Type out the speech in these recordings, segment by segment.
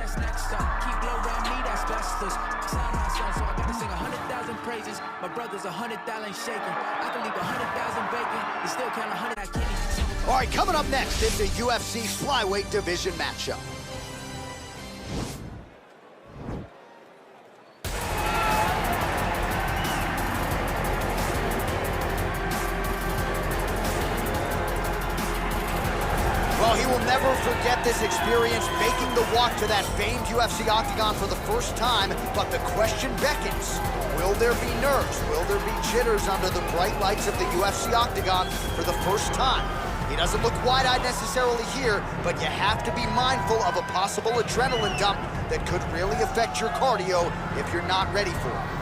that's next up. Keep low around me, that's bestest. Sound my son, so I gotta sing 100,000 praises. My brother's 100,000 shaking. I can leave 100,000 bacon and still count 100 I can't. All right, coming up next is the UFC Flyweight division matchup. Well, he will never forget this experience, making the walk to that famed UFC octagon for the first time, but the question beckons, will there be nerves? Will there be jitters under the bright lights of the UFC octagon for the first time? He doesn't look wide-eyed necessarily here, but you have to be mindful of a possible adrenaline dump that could really affect your cardio if you're not ready for it.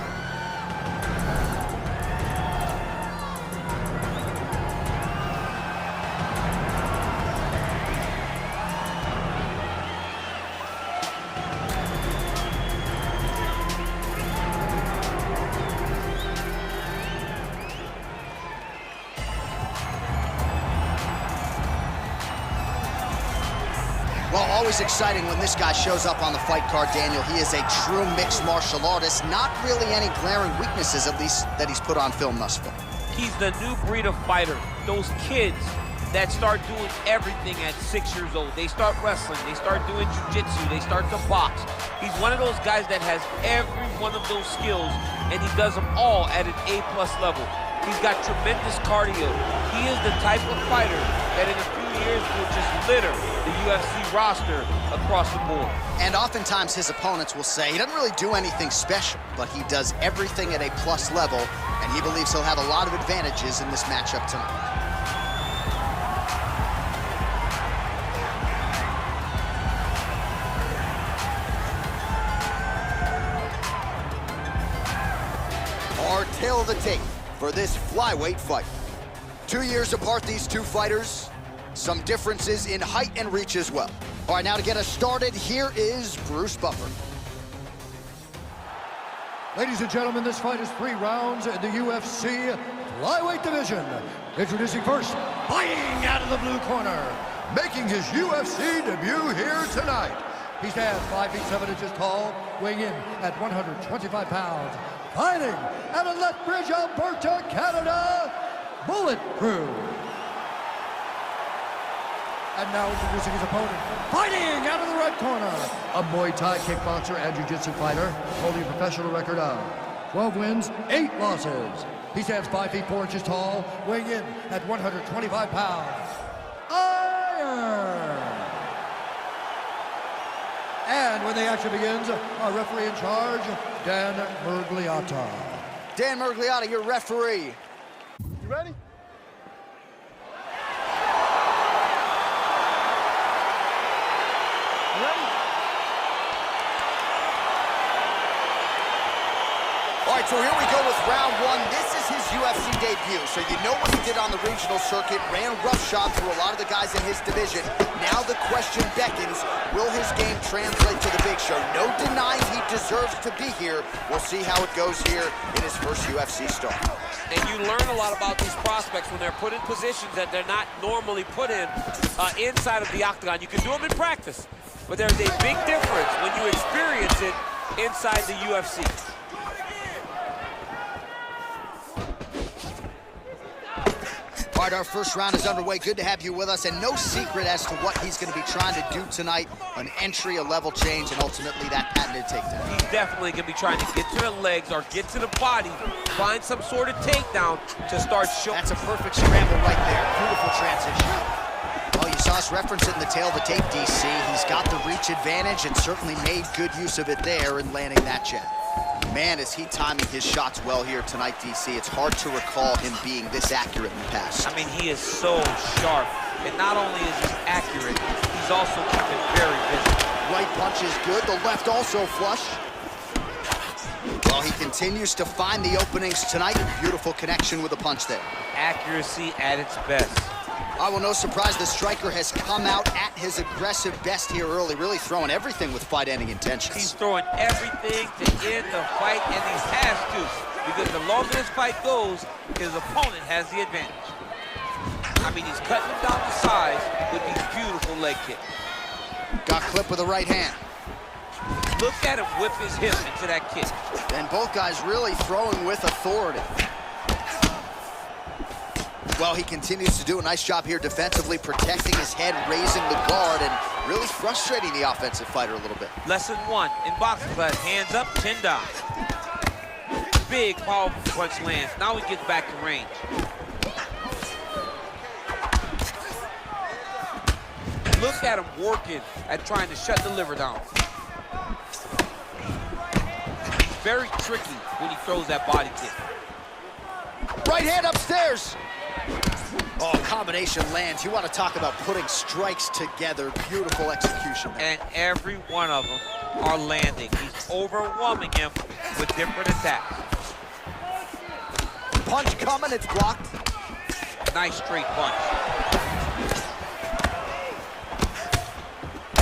Well, always exciting when this guy shows up on the fight card, Daniel. He is a true mixed martial artist. Not really any glaring weaknesses, at least, that he's put on film thus far. He's the new breed of fighter. Those kids that start doing everything at 6 years old. They start wrestling, they start doing jiu-jitsu, they start to box. He's one of those guys that has every one of those skills, and he does them all at an A+ level. He's got tremendous cardio. He is the type of fighter that in a few years will just litter the UFC roster across the board. And oftentimes his opponents will say he doesn't really do anything special, but he does everything at A+ level, and he believes he'll have a lot of advantages in this matchup tonight. Our tale of the tape for this flyweight fight. 2 years apart, these two fighters. Some differences in height and reach as well. All right, now to get us started, here is Bruce Buffer. Ladies and gentlemen, this fight is 3 rounds in the UFC Flyweight division. Introducing first, fighting out of the blue corner, making his UFC debut here tonight. He stands 5 feet 7 inches tall, weighing in at 125 pounds. Fighting out of Lethbridge, Alberta, Canada, Bullet Crew. And now introducing his opponent, fighting out of the red corner, a Muay Thai kickboxer and jiu-jitsu fighter, holding a professional record of 12 wins, 8 losses. He stands 5 feet 4 inches tall, weighing in at 125 pounds. Iron! And when the action begins, our referee in charge, Dan Mergliata. Dan Mergliata, your referee. You ready? All right, so here we go with round 1. This is his UFC debut, so you know what he did on the regional circuit, ran roughshod through a lot of the guys in his division. Now the question beckons, will his game translate to the big show? No denying he deserves to be here. We'll see how it goes here in his first UFC start. And you learn a lot about these prospects when they're put in positions that they're not normally put in inside of the octagon. You can do them in practice, but there's a big difference when you experience it inside the UFC. All right, our first round is underway. Good to have you with us, and no secret as to what he's going to be trying to do tonight. An entry, a level change, and ultimately that patented takedown. He's definitely going to be trying to get to the legs or get to the body, find some sort of takedown to start showing. That's a perfect scramble right there. Beautiful transition. Well, you saw us reference it in the tail of the tape, DC. He's got the reach advantage and certainly made good use of it there in landing that jab. Man, is he timing his shots well here tonight, DC. It's hard to recall him being this accurate in the past. I mean, he is so sharp. And not only is he accurate, he's also keeping very busy. Right punch is good. The left also flush. Well, he continues to find the openings tonight. Beautiful connection with the punch there. Accuracy at its best. Well, no surprise, the striker has come out at his aggressive best here early, really throwing everything with fight-ending intentions. He's throwing everything to end the fight, and he has to, because the longer this fight goes, his opponent has the advantage. I mean, he's cutting him down to size with these beautiful leg kicks. Got clipped with the right hand. Look at him whip his hip into that kick. And both guys really throwing with authority. Well, he continues to do a nice job here defensively, protecting his head, raising the guard, and really frustrating the offensive fighter a little bit. Lesson 1 in boxing class, hands up, chin down. Big, powerful punch lands. Now he gets back to range. Look at him working at trying to shut the liver down. Very tricky when he throws that body kick. Right hand upstairs. Oh, combination lands. You want to talk about putting strikes together. Beautiful execution. And every one of them are landing. He's overwhelming him with different attacks. Punch coming, it's blocked. Nice straight punch.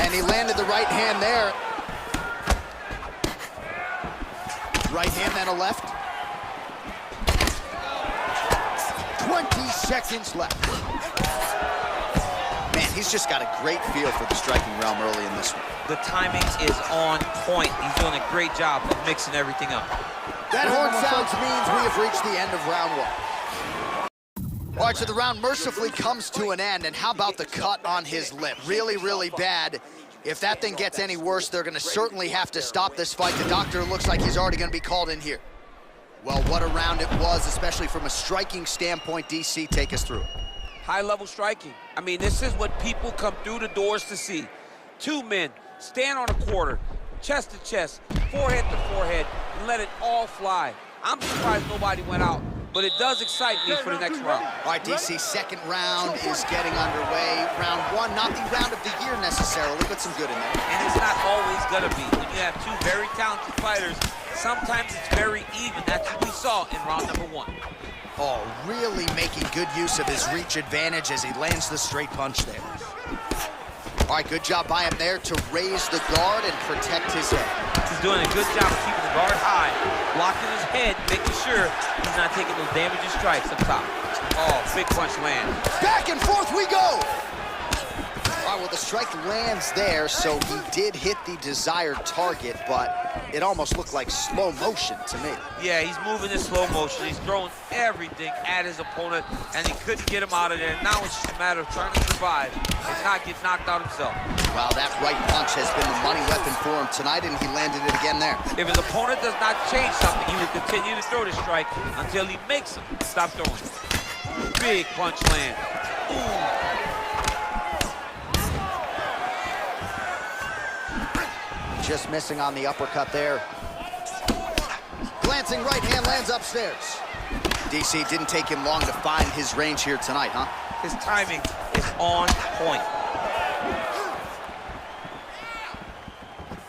And he landed the right hand there. Right hand, then a left. 20 seconds left. Man, he's just got a great feel for the striking realm early in this one. The timing is on point. He's doing a great job of mixing everything up. That horn sounds means we have reached the end of round 1. All right, so the round mercifully comes to an end, and how about the cut on his lip? Really, really bad. If that thing gets any worse, they're gonna certainly have to stop this fight. The doctor looks like he's already gonna be called in here. Well, what a round it was, especially from a striking standpoint. DC, take us through it. High-level striking. I mean, this is what people come through the doors to see. Two men stand on a quarter, chest to chest, forehead to forehead, and let it all fly. I'm surprised nobody went out, but it does excite me for the next round. All right, DC, second round is getting underway. Round 1, not the round of the year necessarily, but some good in there. And it's not always gonna be. When you have two very talented fighters, sometimes it's very even. That's what we saw in round number 1. Oh, really making good use of his reach advantage as he lands the straight punch there. All right, good job by him there to raise the guard and protect his head. He's doing a good job of keeping the guard high, blocking his head, making sure he's not taking those damaging strikes up top. Oh, big punch land. Back and forth we go! All right, well, the strike lands there, so he did hit the desired target, but it almost looked like slow motion to me. Yeah, he's moving in slow motion. He's throwing everything at his opponent, and he couldn't get him out of there. Now it's just a matter of trying to survive and not get knocked out himself. Wow, that right punch has been the money weapon for him tonight, and he landed it again there. If his opponent does not change something, he will continue to throw the strike until he makes him stop throwing it. Big punch land. Ooh. Just missing on the uppercut there. Glancing right hand lands upstairs. DC, didn't take him long to find his range here tonight, huh? His timing is on point.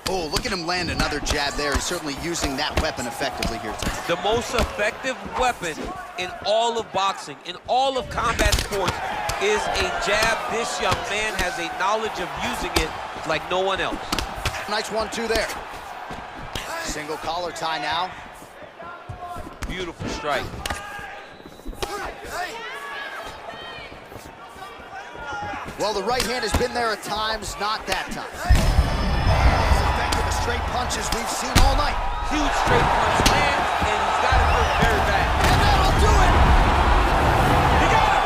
Oh, look at him land another jab there. He's certainly using that weapon effectively here tonight. The most effective weapon in all of boxing, in all of combat sports, is a jab. This young man has a knowledge of using it like no one else. Nice 1-2 there. Single collar tie now. Beautiful strike. Well, the right hand has been there at times, not that time. As effective as straight punches we've seen all night. Huge straight punch lands, and he's got it hurt very bad. And that'll do it! He got it!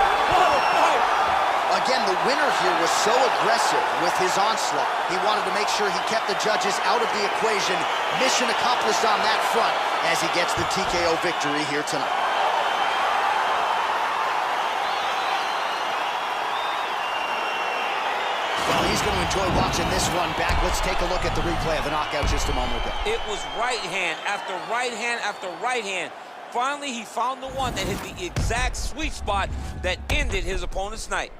Again, the winner here was so aggressive with his onslaught. He wanted to make sure he kept the judges out of the equation. Mission accomplished on that front as he gets the TKO victory here tonight. Well, he's going to enjoy watching this one back. Let's take a look at the replay of the knockout just a moment ago. It was right hand after right hand after right hand. Finally, he found the one that hit the exact sweet spot that ended his opponent's night.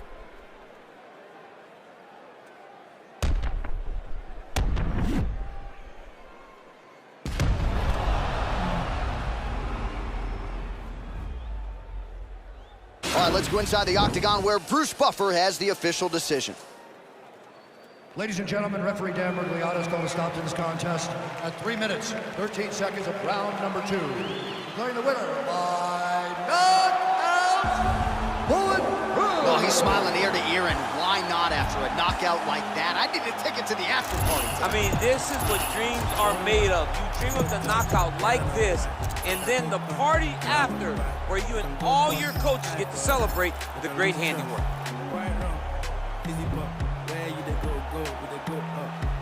All right, let's go inside the octagon where Bruce Buffer has the official decision. Ladies and gentlemen, referee Dan Mergliata is going to stop this contest at 3 minutes, 13 seconds of round number 2. Declaring the winner by knockout, bulletproof. Well, he He's smiling ear to ear, and why not after a knockout like that? I need a ticket to the after party tonight. I mean, this is what dreams are made of. You dream of the knockout like this, and then the party after, where you and all your coaches get to celebrate the great handiwork. Right on. Easy bump. Where you they go, where they go up.